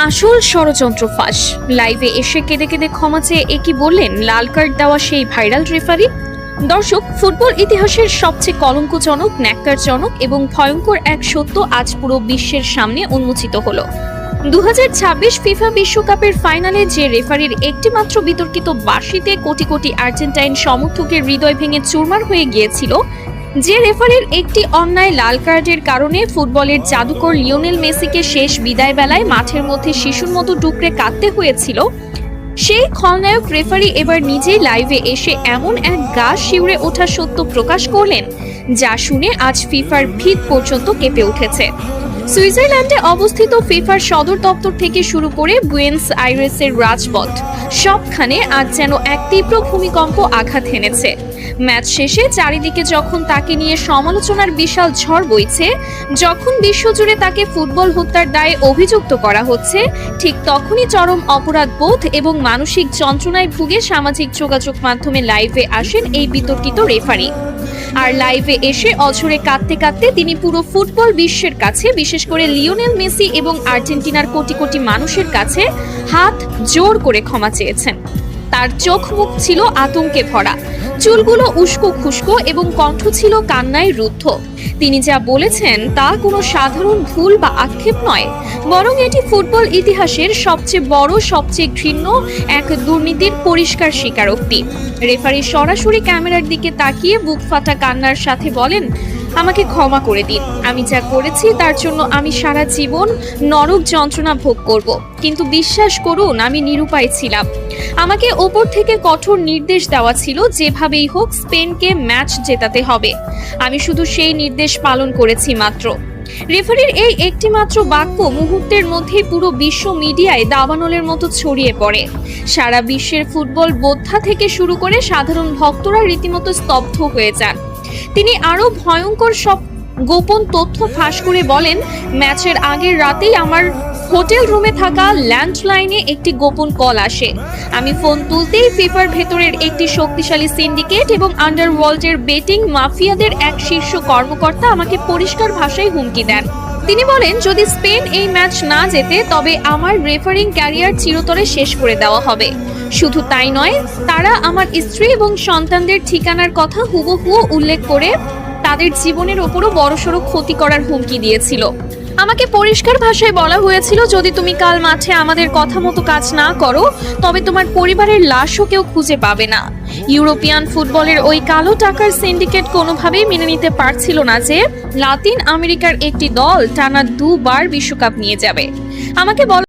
আসল ষড়যন্ত্র ফাঁস। লাইভে এসে কেঁদে কেঁদে ক্ষমা চেয়ে একই বললেন লাল কার্ড দেওয়া সেই ভাইরাল রেফারি। দর্শক, ফুটবল ইতিহাসের সবচেয়ে কলঙ্কজনক, ন্যাক্কারজনক এবং ভয়ঙ্কর এক সত্য আজ পুরো বিশ্বের সামনে উন্মোচিত হলো। 2026 ফিফা বিশ্বকাপের ফাইনালে যে রেফারির একটিমাত্র বিতর্কিত বাঁশিতে কোটি কোটি আর্জেন্টাইন সমর্থকের হৃদয় ভেঙে চুরমার হয়ে গিয়েছিল, যে রেফারির একটি অন্যায় লাল কার্ডের কারণে ফুটবলের জাদুকর লিওনেল মেসিকে শেষ বিদায় বেলায় মাঠের মধ্যে শিশুর মতো ডুকরে কাঁদতে হয়েছিল, সেই খলনায়ক রেফারি এবার নিজেই লাইভে এসে এমন এক গা শিউরে ওঠা সত্য প্রকাশ করলেন, যা শুনে আজ ফিফার ভিত পর্যন্ত কেঁপে উঠেছে। সুইজারল্যান্ডে অবস্থিত ফিফার সদর দপ্তর থেকে শুরু করে বুয়েন্স আইরেসের রাজপথ, সবখানে আজ যেন এক তীব্র ভূমিকম্প আঘাত হেনেছে। ম্যাচ শেষে চারিদিকে যখন তাকে নিয়ে সমালোচনার বিশাল ঝড় বইছে, যখন বিশ্বজুড়ে তাকে ফুটবল হত্যার দায়ে অভিযুক্ত করা হচ্ছে, ঠিক তখনই চরম অপরাধবোধ এবং মানসিক যন্ত্রণায় ভুগে সামাজিক যোগাযোগ মাধ্যমে লাইভে আসেন এই বিতর্কিত রেফারি। আর লাইভে এসে অঝরে কাঁদতে কাঁদতে তিনি পুরো ফুটবল বিশ্বের কাছে, বিশেষ করে লিওনেল মেসি এবং আর্জেন্টিনার কোটি কোটি মানুষের কাছে হাত জোর করে ক্ষমা চেয়েছেন। তার চোখ মুখ ছিল আতঙ্কে ভরা, চুলগুলো উস্কো খুস্কো এবং কণ্ঠ ছিল কান্নায় রুদ্ধ। তিনি যা বলেছেন তা কোনো সাধারণ ভুল বা আক্ষেপ নয়, বরং এটি ফুটবল ইতিহাসের সবচেয়ে বড়, সবচেয়ে ঘৃণ্য এক দুর্নীতির পরিষ্কার স্বীকারোক্তি। রেফারি সরাসরি ক্যামেরার দিকে তাকিয়ে বুক ফাটা কান্নার সাথে বলেন, আমাকে ক্ষমা করে দিন, আমি যা করেছি তার জন্য আমি সারা জীবন নরক যন্ত্রণা ভোগ করব, কিন্তু বিশ্বাস করুন আমি নিরুপায় ছিলাম। আমাকে ওপর থেকে কঠোর নির্দেশ দেওয়া ছিল, যেভাবেই হোক স্পেনকে ম্যাচ জেতাতে হবে। আমি শুধু সেই নির্দেশ পালন করেছি মাত্র। রেফারির এই একটি মাত্র বাক্য মুহূর্তের মধ্যেই পুরো বিশ্ব মিডিয়ায় দাবানলের মতো ছড়িয়ে পড়ে। সারা বিশ্বের ফুটবল বোদ্ধা থেকে শুরু করে সাধারণ ভক্তরা রীতিমতো স্তব্ধ হয়ে যান। তিনি আরো ভয়ঙ্কর সব গোপন তথ্য ফাঁস করে বলেন, ম্যাচের আগের রাতেই আমার হোটেল রুমে থাকা ল্যান্ডলাইনে একটি গোপন কল আসে। আমি ফোন তুলতেই ফিফার ভেতরের একটি শক্তিশালী সিন্ডিকেট এবং আন্ডারওয়ার্ল্ডের বেটিং মাফিয়াদের এক শীর্ষ কর্মকর্তা আমাকে পরিষ্কার ভাষায় হুমকি দেন। তিনি বলেন, যদি স্পেন এই ম্যাচ না জেতে তবে আমার রেফারিং ক্যারিয়ার চিরতরে শেষ করে দেওয়া হবে। শুধু তাই নয়, তারা আমার স্ত্রী এবং সন্তানদের ঠিকানার কথা হুবহু উল্লেখ করে তাদের জীবনের ওপরও বড়সড় ক্ষতি করার হুমকি দিয়েছিল। আমাকে পরিষ্কার ভাষায় বলা হয়েছিল, যদি তুমি কাল মাঠে আমাদের কথা মতো কাজ না করো তবে তোমার পরিবারের লাশও কেউ খুঁজে পাবে না। ইউরোপিয়ান ফুটবলের ওই কালো টাকার সিন্ডিকেট কোনোভাবেই মেনে নিতে পারছিল না যে লাতিন আমেরিকার একটি দল টানা 2 বার বিশ্বকাপ নিয়ে যাবে। আমাকে